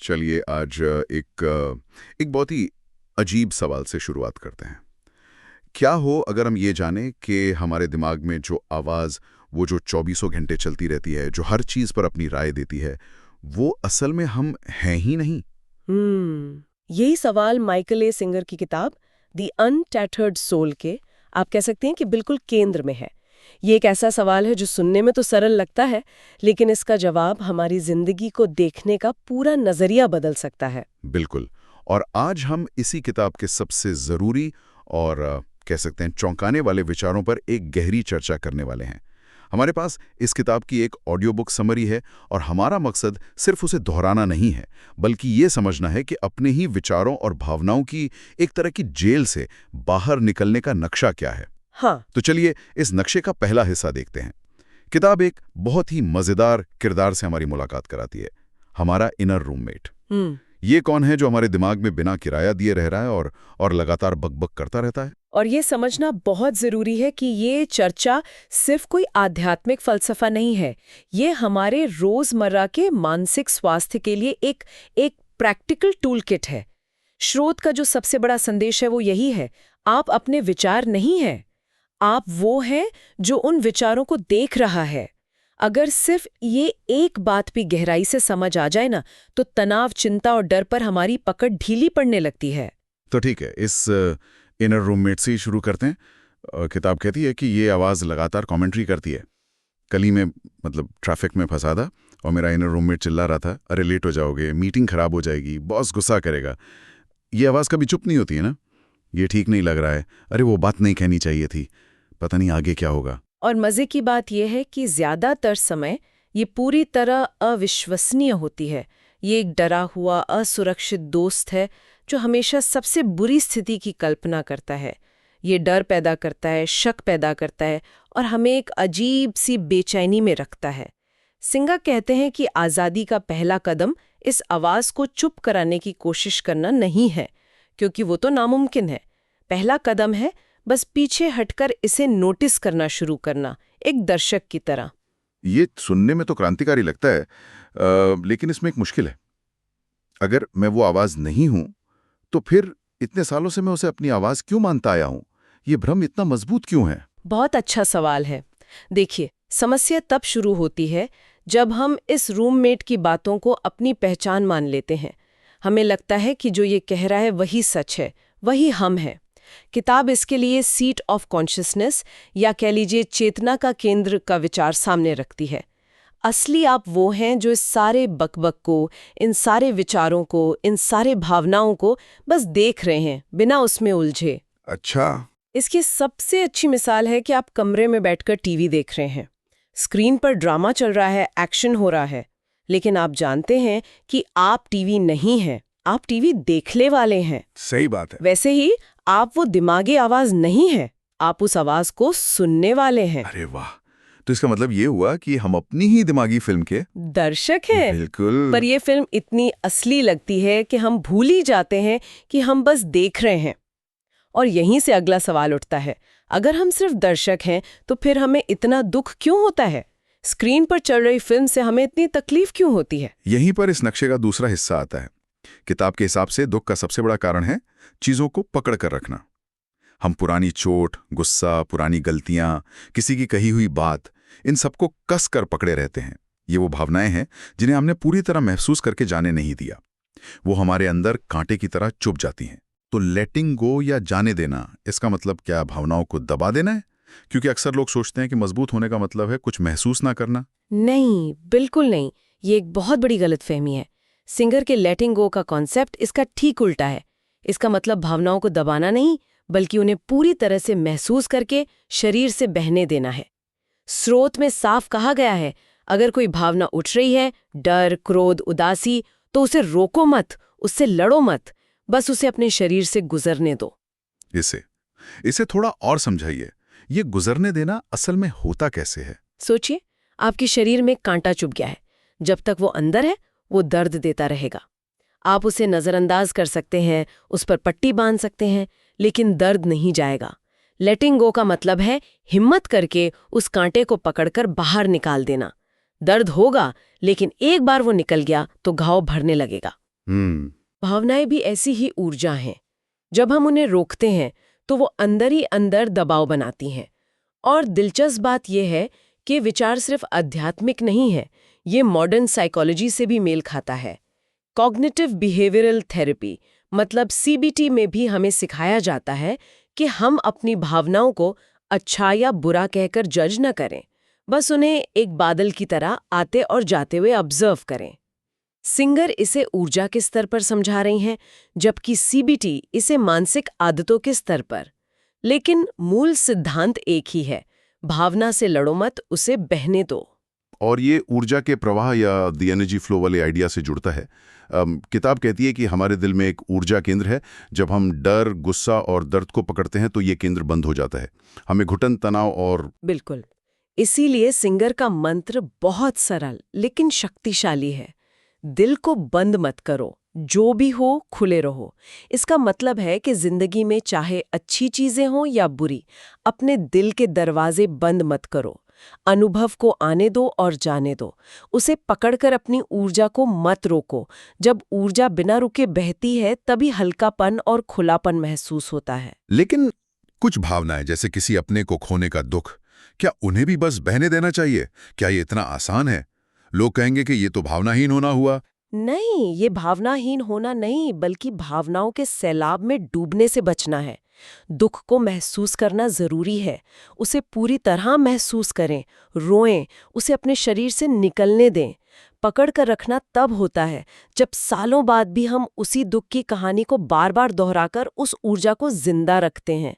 चलिए आज एक बहुत ही अजीब सवाल से शुरुआत करते हैं। क्या हो अगर हम ये जानें कि हमारे दिमाग में जो आवाज़ वो जो चौबीसों घंटे चलती रहती है, जो हर चीज़ पर अपनी राय देती है, वो असल में हम हैं ही नहीं। यही सवाल माइकल ए सिंगर की किताब द अनटैटर्ड सोल के आप कह सकते हैं कि बिल्कुल केंद्र में है। ये एक ऐसा सवाल है जो सुनने में तो सरल लगता है, लेकिन इसका जवाब हमारी जिंदगी को देखने का पूरा नजरिया बदल सकता है। बिल्कुल। और आज हम इसी किताब के सबसे ज़रूरी और कह सकते हैं चौंकाने वाले विचारों पर एक गहरी चर्चा करने वाले हैं। हमारे पास इस किताब की एक ऑडियो बुक समरी है और हमारा मकसद सिर्फ उसे दोहराना नहीं है, बल्कि ये समझना है कि अपने ही विचारों और भावनाओं की एक तरह की जेल से बाहर निकलने का नक्शा क्या है। हाँ। तो चलिए इस नक्शे का पहला हिस्सा देखते हैं। किताब एक बहुत ही मज़ेदार किरदार से हमारी मुलाकात कराती है, हमारा इनर रूममेट। ये कौन है जो हमारे दिमाग में बिना किराया दिए रह रहा है और लगातार बकबक करता रहता है। और ये समझना बहुत जरूरी है कि ये चर्चा सिर्फ कोई आध्यात्मिक फलसफा नहीं है। ये हमारे रोजमर्रा के मानसिक स्वास्थ्य के लिए एक प्रैक्टिकल टूल किट है। श्रोत का जो सबसे बड़ा संदेश है वो यही है, आप अपने विचार नहीं हैं, आप वो हैं जो उन विचारों को देख रहा है। अगर सिर्फ ये एक बात भी गहराई से समझ आ जाए ना, तो तनाव, चिंता और डर पर हमारी पकड़ ढीली पड़ने लगती है। तो ठीक है, इस इनर रूममेट से ही शुरू करते हैं। किताब कहती है कि ये आवाज़ लगातार कमेंट्री करती है। कल ही मैं ट्रैफिक में फंसा था और मेरा इनर रूममेट चिल्ला रहा था, अरे लेट हो जाओगे, मीटिंग खराब हो जाएगी, बॉस गुस्सा करेगा। ये आवाज़ कभी चुप नहीं होती है ना, ये ठीक नहीं लग रहा है, अरे वो बात नहीं कहनी चाहिए थी, पता नहीं आगे क्या होगा। और मजे की बात यह है कि ज्यादातर समय ये पूरी तरह अविश्वसनीय होती है। ये एक डरा हुआ, असुरक्षित दोस्त है जो हमेशा सबसे बुरी स्थिति की कल्पना करता है। ये डर पैदा करता है, शक पैदा करता है और हमें एक अजीब सी बेचैनी में रखता है। सिंगा कहते हैं कि आज़ादी का पहला कदम इस आवाज़ को चुप कराने की कोशिश करना नहीं है, क्योंकि वो तो नामुमकिन है। पहला कदम है बस पीछे हटकर इसे नोटिस करना शुरू करना, एक दर्शक की तरह। ये सुनने में तो क्रांतिकारी लगता है, लेकिन इसमें एक मुश्किल है। अगर मैं वो आवाज़ नहीं हूं, तो फिर इतने सालों से मैं उसे अपनी आवाज़ क्यों मानता आया हूं? ये भ्रम इतना मजबूत क्यों है? बहुत अच्छा सवाल है। देखिए, समस्या तब शुरू होती है जब हम इस रूममेट की बातों को अपनी पहचान मान लेते हैं। हमें लगता है कि जो ये कह रहा है वही सच है, वही हम हैं। किताब इसके लिए सीट ऑफ कॉन्शियसनेस या कह लीजिए चेतना का केंद्र का विचार सामने रखती है। असली आप वो हैं जो इस सारे बकबक को, इन सारे विचारों को, इन सारे भावनाओं को बस देख रहे हैं, बिना उसमें उलझे। अच्छा। इसकी सबसे अच्छी मिसाल है कि आप कमरे में बैठकर टीवी देख रहे हैं। स्क्रीन पर ड्रामा चल रहा है, एक्शन हो रहा है, लेकिन आप जानते हैं कि आप टीवी नहीं हैं, आप टीवी देखने वाले हैं। सही बात है। वैसे ही आप वो दिमागी आवाज नहीं है, आप उस आवाज को सुनने वाले हैं। अरे वाह! तो इसका मतलब ये हुआ कि हम अपनी ही दिमागी फिल्म के दर्शक हैं। बिल्कुल। पर ये फिल्म इतनी असली लगती है कि हम भूल ही जाते हैं कि हम बस देख रहे हैं। और यहीं से अगला सवाल उठता है, अगर हम सिर्फ दर्शक हैं तो फिर हमें इतना दुख क्यों होता है? स्क्रीन पर चल रही फिल्म से हमें इतनी तकलीफ क्यों होती है? यहीं पर इस नक्शे का दूसरा हिस्सा आता है। किताब के हिसाब से दुख का सबसे बड़ा कारण है चीजों को पकड़ कर रखना। हम पुरानी चोट, गुस्सा, पुरानी गलतियां, किसी की कही हुई बात, इन सबको कस कर पकड़े रहते हैं। ये वो भावनाएं हैं जिन्हें हमने पूरी तरह महसूस करके जाने नहीं दिया। वो हमारे अंदर कांटे की तरह चुभ जाती हैं। तो लेटिंग गो या जाने देना, इसका मतलब क्या भावनाओं को दबा देना है? क्योंकि अक्सर लोग सोचते हैं कि मजबूत होने का मतलब है कुछ महसूस ना करना। नहीं, बिल्कुल नहीं। ये एक बहुत बड़ी गलतफहमी है। सिंगर के लेटिंग गो का कॉन्सेप्ट इसका ठीक उल्टा है। इसका मतलब भावनाओं को दबाना नहीं, बल्कि उन्हें पूरी तरह से महसूस करके शरीर से बहने देना है। स्रोत में साफ कहा गया है, अगर कोई भावना उठ रही है, डर, क्रोध, उदासी, तो उसे रोको मत, उससे लड़ो मत, बस उसे अपने शरीर से गुजरने दो। इसे थोड़ा और समझाइए। ये गुजरने देना असल में होता कैसे है? सोचिए, आपके शरीर में कांटा चुभ गया है। जब तक वो अंदर है, वो दर्द देता रहेगा। आप उसे नजरअंदाज कर सकते हैं, उस पर पट्टी बांध सकते हैं, लेकिन दर्द नहीं जाएगा। लेटिंग गो का मतलब है हिम्मत करके उस कांटे को पकड़कर बाहर निकाल देना। दर्द होगा, लेकिन एक बार वो निकल गया तो घाव भरने लगेगा। भावनाएं भी ऐसी ही ऊर्जा हैं। जब हम उन्हें रोकते हैं तो वो अंदर ही अंदर दबाव बनाती हैं। और दिलचस्प बात यह है कि विचार सिर्फ आध्यात्मिक नहीं है, ये मॉडर्न साइकोलॉजी से भी मेल खाता है। कॉग्निटिव बिहेवियरल थेरेपी मतलब सीबीटी में भी हमें सिखाया जाता है कि हम अपनी भावनाओं को अच्छा या बुरा कहकर जज न करें, बस उन्हें एक बादल की तरह आते और जाते हुए ऑब्जर्व करें। सिंगर इसे ऊर्जा के स्तर पर समझा रही हैं, जबकि सीबीटी इसे मानसिक आदतों के स्तर पर। लेकिन मूल सिद्धांत एक ही है, भावना से लड़ो मत, उसे बहने दो। और ये ऊर्जा के प्रवाह या द एनर्जी फ्लो वाले आइडिया से जुड़ता है। किताब कहती है कि हमारे दिल में एक ऊर्जा केंद्र है। जब हम डर, गुस्सा और दर्द को पकड़ते हैं तो ये केंद्र बंद हो जाता है। हमें घुटन, तनाव और बिल्कुल। इसीलिए सिंगर का मंत्र बहुत सरल लेकिन शक्तिशाली है। दिल को बंद मत करो, जो भी हो खुले रहो। इसका मतलब है कि जिंदगी में चाहे अच्छी चीजें हों या बुरी, अपने दिल के दरवाजे बंद मत करो। अनुभव को आने दो और जाने दो। उसे पकड़कर अपनी ऊर्जा को मत रोको। जब ऊर्जा बिना रुके बहती है तभी हल्कापन और खुलापन महसूस होता है। लेकिन कुछ भावनाएं, जैसे किसी अपने को खोने का दुख, क्या उन्हें भी बस बहने देना चाहिए? क्या ये इतना आसान है? लोग कहेंगे कि ये तो भावनाहीन होना हुआ। नहीं, ये भावनाहीन होना नहीं, बल्कि भावनाओं के सैलाब में डूबने से बचना है। दुख को महसूस करना जरूरी है, उसे पूरी तरह महसूस करें, रोएं, उसे अपने शरीर से निकलने दें। पकड़ कर रखना तब होता है जब सालों बाद भी हम उसी दुख की कहानी को बार बार दोहराकर उस ऊर्जा को जिंदा रखते हैं।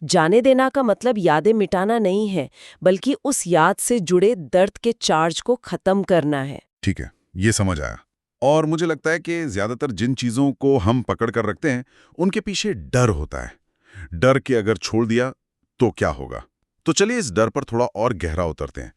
जाने देना का मतलब यादें मिटाना नहीं है, बल्कि उस याद से जुड़े दर्द के चार्ज को खत्म करना है। ठीक है, ये समझ आया। और मुझे लगता है कि ज्यादातर जिन चीजों को हम पकड़ कर रखते हैं उनके पीछे डर होता है। डर के अगर छोड़ दिया तो क्या होगा? तो चलिए इस डर पर थोड़ा और गहरा उतरते हैं।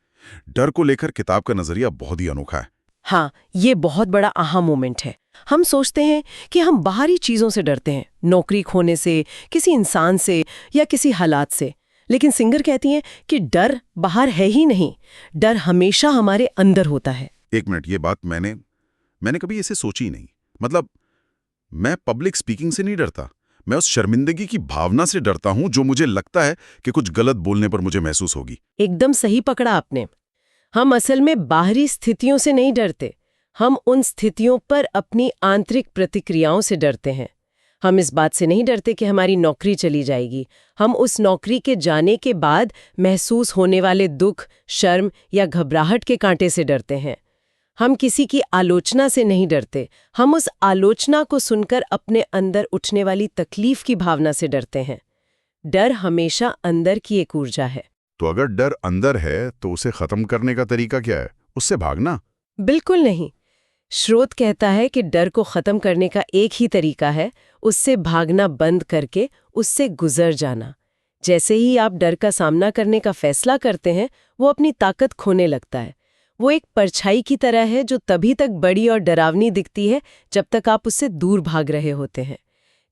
डर को लेकर किताब का नजरिया बहुत ही अनोखा है। हाँ, ये बहुत बड़ा आहा मोमेंट है। हम सोचते हैं कि हम बाहरी चीजों से डरते हैं, नौकरी खोने से, किसी इंसान से या किसी हालात से। लेकिन सिंगर कहती हैं कि डर बाहर है ही नहीं, डर हमेशा हमारे अंदर होता है। एक मिनट, ये बात मैंने कभी इसे सोची ही नहीं। मतलब मैं पब्लिक स्पीकिंग से नहीं डरता, मैं उस शर्मिंदगी की भावना से डरता हूं जो मुझे लगता है कि कुछ गलत बोलने पर मुझे महसूस होगी। एकदम सही पकड़ा आपने। हम असल में बाहरी स्थितियों से नहीं डरते, हम उन स्थितियों पर अपनी आंतरिक प्रतिक्रियाओं से डरते हैं। हम इस बात से नहीं डरते कि हमारी नौकरी चली जाएगी, हम उस नौकरी के जाने के बाद महसूस होने वाले दुख, शर्म या घबराहट के कांटे से डरते हैं। हम किसी की आलोचना से नहीं डरते, हम उस आलोचना को सुनकर अपने अंदर उठने वाली तकलीफ की भावना से डरते हैं। डर हमेशा अंदर की एक ऊर्जा है। तो अगर डर अंदर है तो उसे खत्म करने का तरीका क्या है? उससे भागना? बिल्कुल नहीं। स्रोत कहता है कि डर को खत्म करने का एक ही तरीका है, उससे भागना बंद करके उससे गुजर जाना। जैसे ही आप डर का सामना करने का फैसला करते हैं, वो अपनी ताकत खोने लगता है। वो एक परछाई की तरह है जो तभी तक बड़ी और डरावनी दिखती है जब तक आप उससे दूर भाग रहे होते हैं।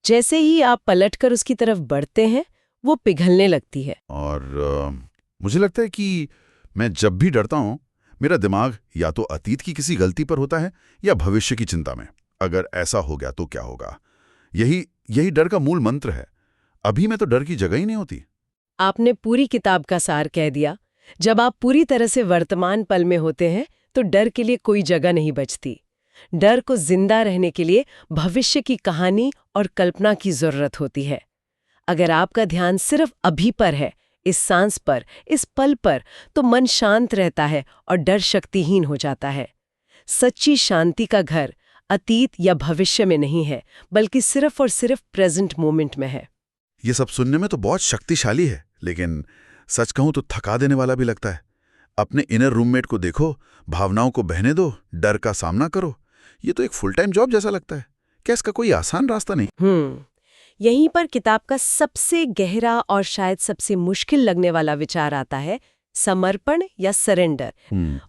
जैसे ही आप पलटकर उसकी तरफ बढ़ते हैं, वो पिघलने लगती है। और मुझे लगता है कि मैं जब भी डरता हूं, मेरा दिमाग या तो अतीत की किसी गलती पर होता है या भविष्य की चिंता में। अगर ऐसा हो गया तो क्या होगा? यही डर का मूल मंत्र है। अभी में तो डर की जगह ही नहीं होती। आपने पूरी किताब का सार कह दिया। जब आप पूरी तरह से वर्तमान पल में होते हैं तो डर के लिए कोई जगह नहीं बचती। डर को जिंदा रहने के लिए भविष्य की कहानी और कल्पना की जरूरत होती है। अगर आपका ध्यान सिर्फ अभी पर है, इस सांस पर, इस पल पर, तो मन शांत रहता है और डर शक्तिहीन हो जाता है। सच्ची शांति का घर अतीत या भविष्य में नहीं है, बल्कि सिर्फ और सिर्फ प्रेजेंट मोमेंट में है। ये सब सुनने में तो बहुत शक्तिशाली है, लेकिन सच कहूं तो थका देने वाला भी लगता है। अपने इनर रूममेट को देखो, भावनाओं को बहने दो, डर का सामना करो। ये तो एक फुल टाइम जॉब जैसा लगता है। क्या इसका कोई आसान रास्ता नहीं? यहीं पर किताब का सबसे गहरा और शायद सबसे मुश्किल लगने वाला विचार आता है, समर्पण या सरेंडर।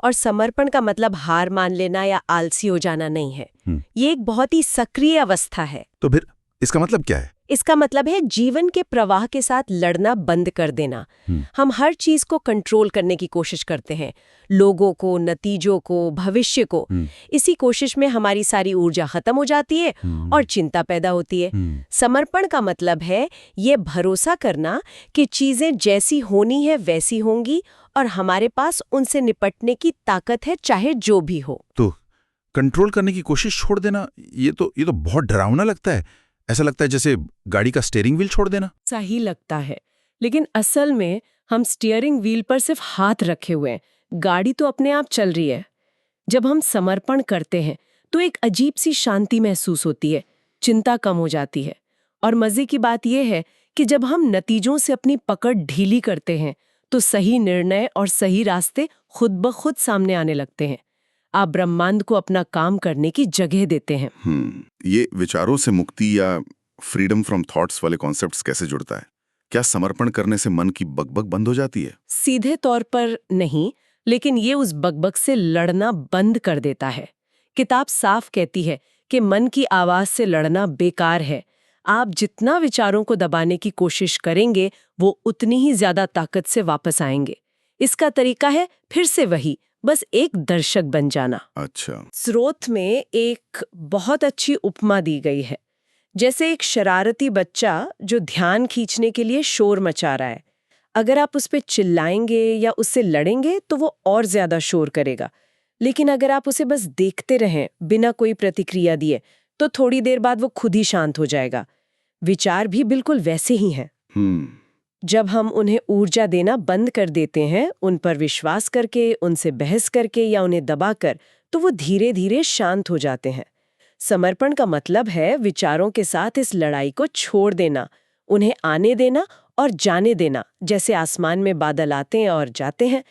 और समर्पण का मतलब हार मान लेना या आलसी हो जाना नहीं है। ये एक बहुत ही सक्रिय अवस्था है। तो फिर इसका मतलब क्या है? इसका मतलब है जीवन के प्रवाह के साथ लड़ना बंद कर देना। हम हर चीज को कंट्रोल करने की कोशिश करते हैं, लोगों को, नतीजों को, भविष्य को। इसी कोशिश में हमारी सारी ऊर्जा खत्म हो जाती है और चिंता पैदा होती है। समर्पण का मतलब है ये भरोसा करना कि चीजें जैसी होनी है वैसी होंगी और हमारे पास उनसे निपटने की ताकत है, चाहे जो भी हो। तो कंट्रोल करने की कोशिश छोड़ देना, ये तो बहुत डरावना लगता है। ऐसा लगता है जैसे गाड़ी का स्टीयरिंग व्हील छोड़ देना। सही लगता है, लेकिन असल में हम स्टीयरिंग व्हील पर सिर्फ हाथ रखे हुए हैं, गाड़ी तो अपने आप चल रही है। जब हम समर्पण करते हैं तो एक अजीब सी शांति महसूस होती है, चिंता कम हो जाती है। और मजे की बात यह है कि जब हम नतीजों से अपनी पकड़ ढीली करते हैं तो सही निर्णय और सही रास्ते खुद ब खुद सामने आने लगते हैं। आप ब्रह्मांड को अपना काम करने की जगह देते हैं। ये विचारों से मुक्ति या फ्रीडम फ्रॉम थॉट्स वाले कॉन्सेप्ट्स कैसे जुड़ता है? क्या समर्पण करने से मन की बकबक बंद हो जाती है? सीधे तौर पर नहीं, लेकिन ये उस बकबक से लड़ना बंद कर देता है। किताब साफ कहती है कि मन की आवाज से लड़ना बेकार है। आप जितना विचारों को दबाने की कोशिश करेंगे वो उतनी ही ज्यादा ताकत से वापस आएंगे। इसका तरीका है फिर से वही, बस एक दर्शक बन जाना। अच्छा। स्रोत में एक बहुत अच्छी उपमा दी गई है, जैसे एक शरारती बच्चा जो ध्यान खींचने के लिए शोर मचा रहा है। अगर आप उस पे चिल्लाएंगे या उससे लड़ेंगे तो वो और ज्यादा शोर करेगा। लेकिन अगर आप उसे बस देखते रहें बिना कोई प्रतिक्रिया दिए तो थोड़ी देर बाद वो खुद ही शांत हो जाएगा। विचार भी बिल्कुल वैसे ही हैं। जब हम उन्हें ऊर्जा देना बंद कर देते हैं, उन पर विश्वास करके, उनसे बहस करके या उन्हें दबाकर, तो वो धीरे धीरे शांत हो जाते हैं। समर्पण का मतलब है विचारों के साथ इस लड़ाई को छोड़ देना, उन्हें आने देना और जाने देना। जैसे आसमान में बादल आते हैं और जाते हैं।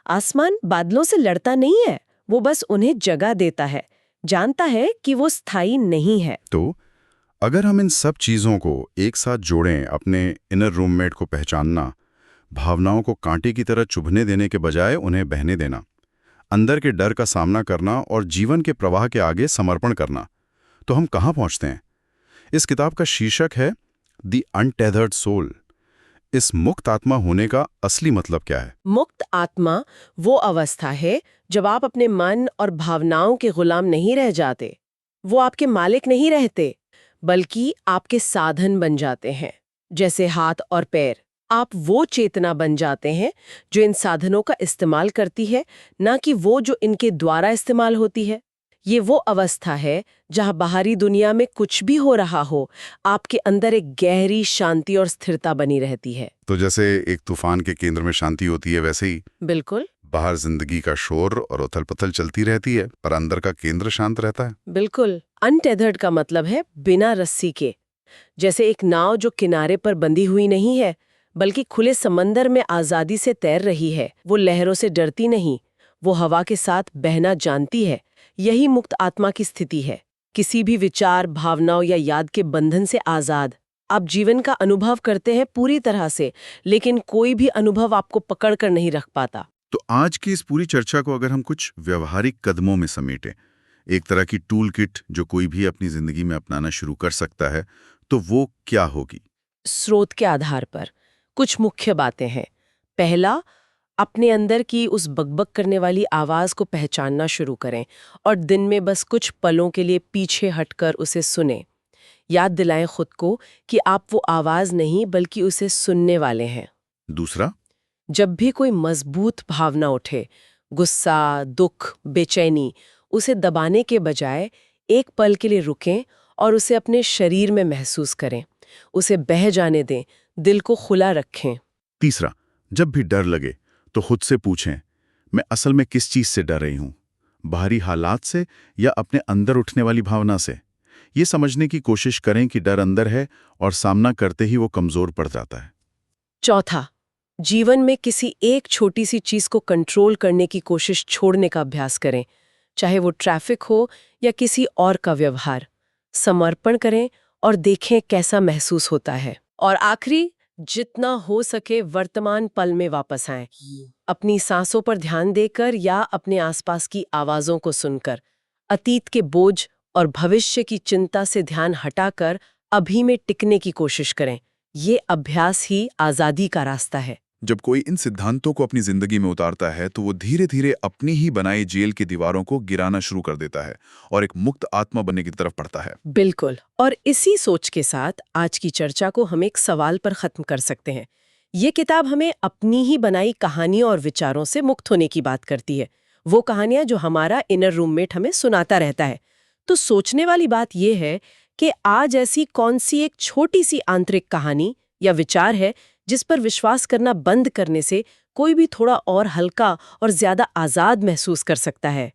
आसमान बादलों से लड़ता नहीं है, वो बस उन्हें जगह देता है, जानता है कि वो स्थायी नहीं है। तो अगर हम इन सब चीजों को एक साथ जोड़ें, अपने इनर रूममेट को पहचानना, भावनाओं को कांटे की तरह चुभने देने के बजाय उन्हें बहने देना, अंदर के डर का सामना करना और जीवन के प्रवाह के आगे समर्पण करना, तो हम कहाँ पहुँचते हैं? इस किताब का शीर्षक है द अनटेथर्ड सोल। इस मुक्त आत्मा होने का असली मतलब क्या है? मुक्त आत्मा वो अवस्था है जब आप अपने मन और भावनाओं के गुलाम नहीं रह जाते। वो आपके मालिक नहीं रहते, बल्कि आपके साधन बन जाते हैं। जैसे हाथ और पैर, आप वो चेतना बन जाते हैं जो इन साधनों का इस्तेमाल करती है, ना कि वो जो इनके द्वारा इस्तेमाल होती है। ये वो अवस्था है जहां बाहरी दुनिया में कुछ भी हो रहा हो, आपके अंदर एक गहरी शांति और स्थिरता बनी रहती है। तो जैसे एक तूफान के केंद्र में शांति होती है, वैसे ही बिल्कुल। बाहर जिंदगी का शोर और उथल-पुथल चलती रहती है, पर अंदर का केंद्र शांत रहता है। बिल्कुल। अनटेथर्ड का मतलब है बिना रस्सी के। जैसे एक नाव जो किनारे पर बंधी हुई नहीं है, बल्कि खुले समंदर में आजादी से तैर रही है। वो लहरों से डरती नहीं, वो हवा के साथ बहना जानती है। यही मुक्त आत्मा की स्थिति है, किसी भी विचार, भावनाओं या याद के बंधन से आजाद। आप जीवन का अनुभव करते हैं पूरी तरह से, लेकिन कोई भी अनुभव आपको पकड़ कर नहीं रख पाता। तो आज की इस पूरी चर्चा को अगर हम कुछ व्यवहारिक कदमों में समेटें, एक तरह की टूल किट जो कोई भी अपनी जिंदगी में अपनाना शुरू कर सकता है, तो वो क्या होगी? स्रोत के आधार पर कुछ मुख्य बातें हैं। पहला, अपने अंदर की उस बकबक करने वाली आवाज को पहचानना शुरू करें और दिन में बस कुछ पलों के लिए पीछे हटकर उसे सुनें। याद दिलाएं खुद को कि आप वो आवाज नहीं बल्कि उसे सुनने वाले हैं। दूसरा, जब भी कोई मजबूत भावना उठे, गुस्सा, दुख, बेचैनी, उसे दबाने के बजाय एक पल के लिए रुकें और उसे अपने शरीर में महसूस करें। उसे बह जाने दें, दिल को खुला रखें। तीसरा, जब भी डर लगे तो खुद से पूछें, मैं असल में किस चीज से डर रही हूं? बाहरी हालात से या अपने अंदर उठने वाली भावना से? ये समझने की कोशिश करें कि डर अंदर है और सामना करते ही वो कमजोर पड़ जाता है। चौथा, जीवन में किसी एक छोटी सी चीज को कंट्रोल करने की कोशिश छोड़ने का अभ्यास करें, चाहे वो ट्रैफिक हो या किसी और का व्यवहार। समर्पण करें और देखें कैसा महसूस होता है। और आखिरी, जितना हो सके वर्तमान पल में वापस आएं। अपनी सांसों पर ध्यान देकर या अपने आसपास की आवाजों को सुनकर, अतीत के बोझ और भविष्य की चिंता से ध्यान हटाकर अभी में टिकने की कोशिश करें। ये अभ्यास ही आज़ादी का रास्ता है। जब कोई इन सिद्धांतों को अपनी जिंदगी में उतारता है तो वो धीरे धीरे अपनी ही बनाई जेल की दीवारों को गिराना शुरू कर देता है और एक मुक्त आत्मा बनने की तरफ बढ़ता है। बिल्कुल। और इसी सोच के साथ आज की चर्चा को हम एक सवाल पर खत्म कर सकते हैं। ये किताब हमें अपनी ही बनाई कहानियों और विचारों से मुक्त होने की बात करती है, वो कहानियां जो हमारा इनर रूममेट हमें सुनाता रहता है। तो सोचने वाली बात यह है कि आज ऐसी कौन सी एक छोटी सी आंतरिक कहानी या विचार है जिस पर विश्वास करना बंद करने से कोई भी थोड़ा और हल्का और ज्यादा आजाद महसूस कर सकता है।